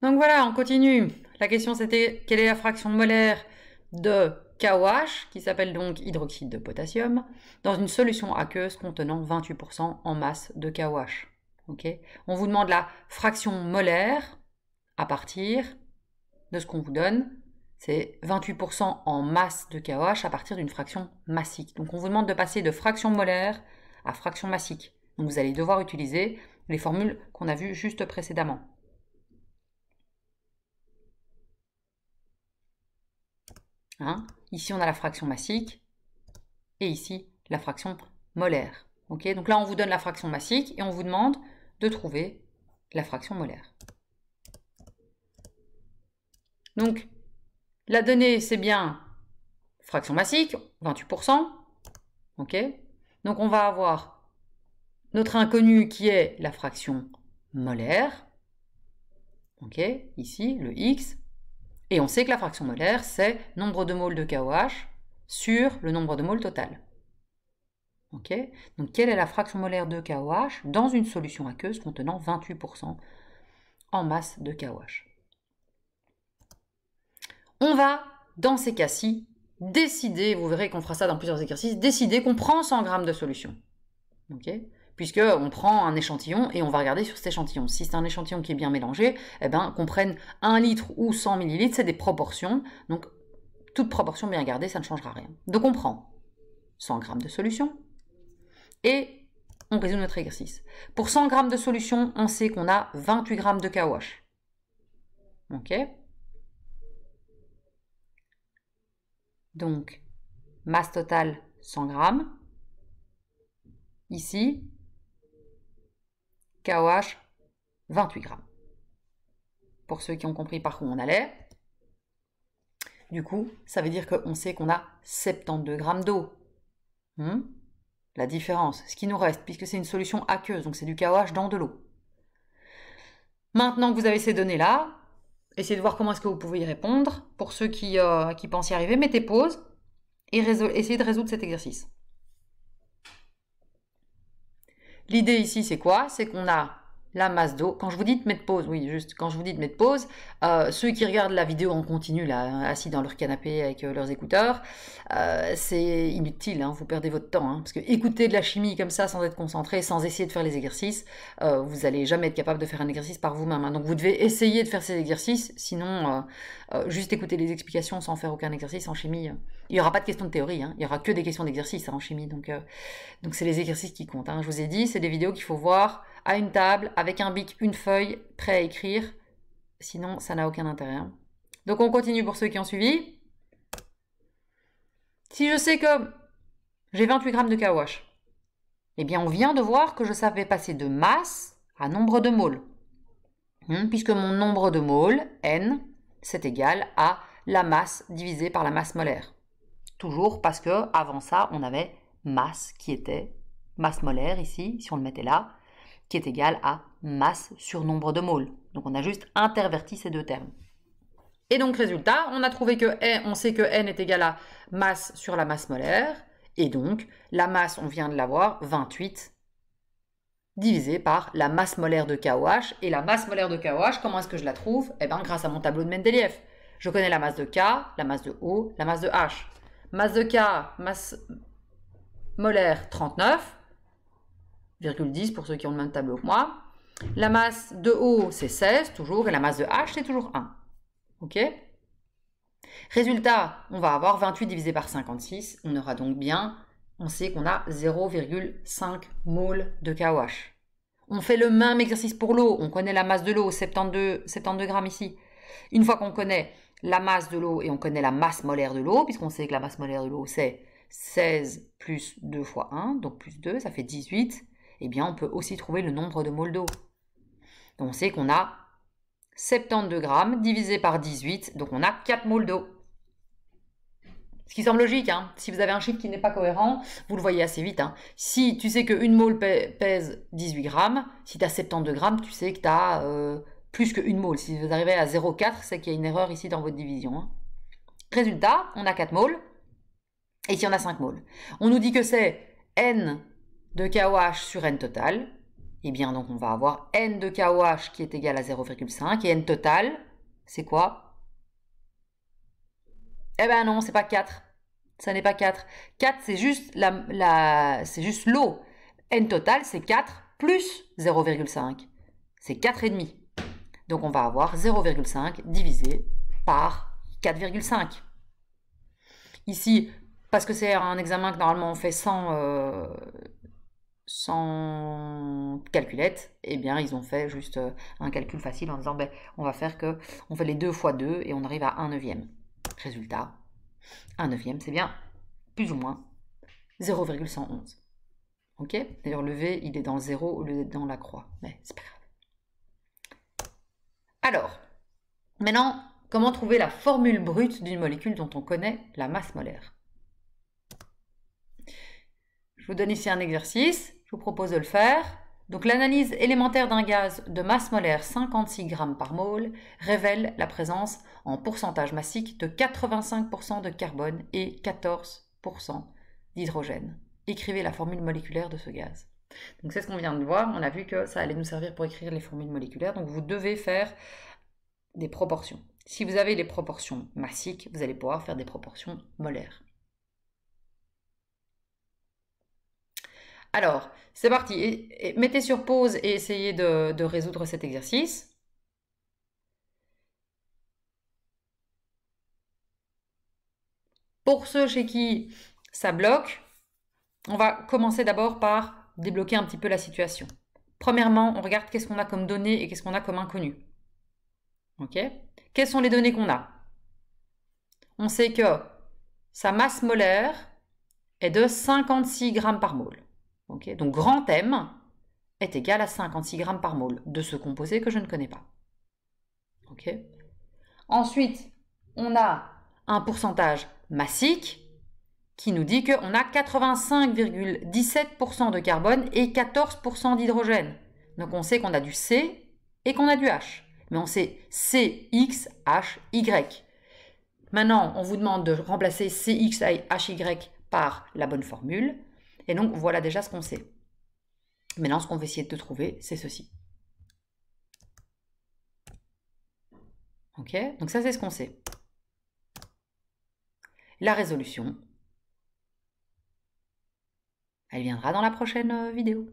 Donc voilà, on continue. La question c'était quelle est la fraction molaire de KOH, qui s'appelle donc hydroxyde de potassium, dans une solution aqueuse contenant 28% en masse de KOH. Okay. On vous demande la fraction molaire à partir de ce qu'on vous donne. C'est 28% en masse de KOH à partir d'une fraction massique. Donc on vous demande de passer de fraction molaire à fraction massique. Donc vous allez devoir utiliser les formules qu'on a vues juste précédemment. Hein? Ici, on a la fraction massique et ici, la fraction molaire. Okay, donc là, on vous donne la fraction massique et on vous demande de trouver la fraction molaire. Donc, la donnée, c'est bien fraction massique, 28%. Okay, donc, on va avoir notre inconnu qui est la fraction molaire. Okay, ici, le X. Et on sait que la fraction molaire, c'est nombre de moles de KOH sur le nombre de moles total. Okay, donc, quelle est la fraction molaire de KOH dans une solution aqueuse contenant 28% en masse de KOH? On va, dans ces cas-ci, décider, vous verrez qu'on fera ça dans plusieurs exercices, décider qu'on prend 100 g de solution. Okay, puisqu'on prend un échantillon et on va regarder sur cet échantillon. Si c'est un échantillon qui est bien mélangé, eh ben, qu'on prenne 1 litre ou 100 ml, c'est des proportions. Donc, toute proportion bien gardée, ça ne changera rien. Donc, on prend 100 g de solution et on résout notre exercice. Pour 100 g de solution, on sait qu'on a 28 g de KOH. Ok. Donc, masse totale 100 g. Ici, KOH 28 g. Pour ceux qui ont compris par où on allait. Du coup, ça veut dire qu'on sait qu'on a 72 g d'eau. La différence, ce qui nous reste, puisque c'est une solution aqueuse, donc c'est du KOH dans de l'eau. Maintenant que vous avez ces données-là, essayez de voir comment est-ce que vous pouvez y répondre. Pour ceux qui pensent y arriver, mettez pause et essayez de résoudre cet exercice. L'idée ici, c'est quoi? C'est qu'on a la masse d'eau. Quand je vous dis de mettre pause, oui, juste quand je vous dis de mettre pause, ceux qui regardent la vidéo en continu, là, assis dans leur canapé avec leurs écouteurs, c'est inutile, hein, vous perdez votre temps. Hein, parce que écouter de la chimie comme ça, sans être concentré, sans essayer de faire les exercices, vous n'allez jamais être capable de faire un exercice par vous-même. Hein, donc vous devez essayer de faire ces exercices, sinon, juste écouter les explications sans faire aucun exercice en chimie. Il n'y aura pas de questions de théorie, hein, il n'y aura que des questions d'exercice hein, en chimie. Donc c'est les exercices qui comptent. Hein. Je vous ai dit, c'est des vidéos qu'il faut voir à une table, avec un bic, une feuille, prêt à écrire. Sinon, ça n'a aucun intérêt. Hein. Donc, on continue pour ceux qui ont suivi. Si je sais que j'ai 28 g de KOH, eh bien, on vient de voir que je savais passer de masse à nombre de moles. Puisque mon nombre de moles, N, c'est égal à la masse divisée par la masse molaire. Toujours parce que avant ça, on avait masse qui était masse molaire ici, si on le mettait là, qui est égal à masse sur nombre de moles. Donc on a juste interverti ces deux termes. Et donc résultat, on a trouvé que on sait que N est égal à masse sur la masse molaire, et donc la masse, on vient de l'avoir, 28, divisé par la masse molaire de KOH. Et la masse molaire de KOH, comment est-ce que je la trouve? Eh bien grâce à mon tableau de Mendeleïev. Je connais la masse de K, la masse de O, la masse de H. Masse de K, masse molaire 39,10 pour ceux qui ont le même tableau que moi. La masse de O, c'est 16 toujours, et la masse de H, c'est toujours 1. Ok? Résultat, on va avoir 28 divisé par 56. On aura donc bien, on sait qu'on a 0,5 mol de KOH. On fait le même exercice pour l'eau. On connaît la masse de l'eau, 72 grammes ici. Une fois qu'on connaît la masse de l'eau et on connaît la masse molaire de l'eau, puisqu'on sait que la masse molaire de l'eau, c'est 16 plus 2 fois 1, donc plus 2, ça fait 18. Eh bien, on peut aussi trouver le nombre de moles d'eau. Donc, on sait qu'on a 72 grammes divisé par 18, donc on a 4 moles d'eau. Ce qui semble logique, hein. Si vous avez un chiffre qui n'est pas cohérent, vous le voyez assez vite. Hein. Si tu sais qu'une mole pèse 18 grammes, si tu as 72 grammes, tu sais que tu as plus qu'une mole. Si vous arrivez à 0,4, c'est qu'il y a une erreur ici dans votre division. Hein. Résultat, on a 4 moles, et ici on a 5 moles. On nous dit que c'est N de KOH sur N total. Eh bien, donc on va avoir N de KOH qui est égal à 0,5 et N total, c'est quoi? Eh ben non, c'est pas 4. Ça n'est pas 4. 4, c'est juste c'est juste l'eau. N total, c'est 4 plus 0,5. C'est 4,5. Donc on va avoir 0,5 divisé par 4,5. Ici, parce que c'est un examen que normalement on fait sans calculette, eh bien ils ont fait juste un calcul facile en disant ben, on va faire que on fait les 2 fois 2 et on arrive à 1 neuvième. Résultat, 1 neuvième, c'est bien plus ou moins 0,111. Ok? D'ailleurs, le V, il est dans le 0 au lieu d'être dans la croix. Mais c'est pas grave. Alors, maintenant, comment trouver la formule brute d'une molécule dont on connaît la masse molaire? Je vous donne ici un exercice. Je vous propose de le faire. Donc, l'analyse élémentaire d'un gaz de masse molaire 56 g par mol révèle la présence en pourcentage massique de 85% de carbone et 14% d'hydrogène. Écrivez la formule moléculaire de ce gaz. Donc c'est ce qu'on vient de voir, on a vu que ça allait nous servir pour écrire les formules moléculaires, donc vous devez faire des proportions. Si vous avez les proportions massiques, vous allez pouvoir faire des proportions molaires. Alors, c'est parti, mettez sur pause et essayez de résoudre cet exercice. Pour ceux chez qui ça bloque, on va commencer d'abord par débloquer un petit peu la situation. Premièrement, on regarde qu'est-ce qu'on a comme données et qu'est-ce qu'on a comme inconnu. Ok? Quelles sont les données qu'on a? On sait que sa masse molaire est de 56 g par mol. Okay? Donc grand M est égal à 56 g par mol de ce composé que je ne connais pas. Okay? Ensuite, on a un pourcentage massique qui nous dit qu'on a 85,17% de carbone et 14% d'hydrogène. Donc on sait qu'on a du C et qu'on a du H. Mais on sait C, X, H, Y. Maintenant, on vous demande de remplacer CX, HY par la bonne formule. Et donc, voilà déjà ce qu'on sait. Maintenant, ce qu'on va essayer de trouver, c'est ceci. Ok? Donc ça, c'est ce qu'on sait. La résolution, elle viendra dans la prochaine vidéo.